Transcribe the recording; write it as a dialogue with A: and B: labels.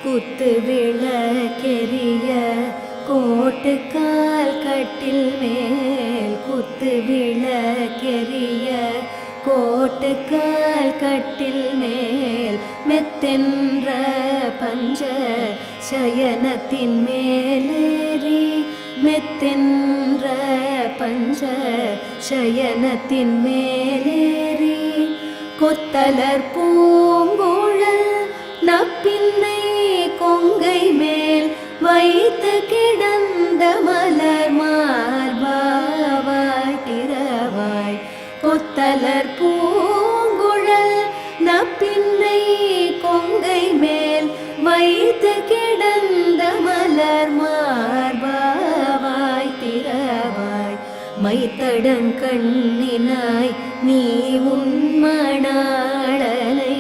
A: குத்து விளக்கெரிய கோட்டுக்கால் கட்டில் மேல் குத்து விளக்கெரிய கோட்டுக்கால் கட்டில் மேல் மெத்தென்ற பஞ்ச சயனத்தின் மேலேறி மெத்தென்ற பஞ்ச சயனத்தின் மேலேறி கொத்தலர் பூங்குழல் நப்பின்னை கொங்கை மேல் வைத்து கிடந்த மலர் மார்பாவாய் திரவாய் கொத்தலர் பூங்குழல் நப்பின்னை கொங்கை மேல் வைத்து கிடந்த மலர் மார்பாவாய் திரவாய் மைத்தடங்கண்ணினாய் நீ உன் மணாளனை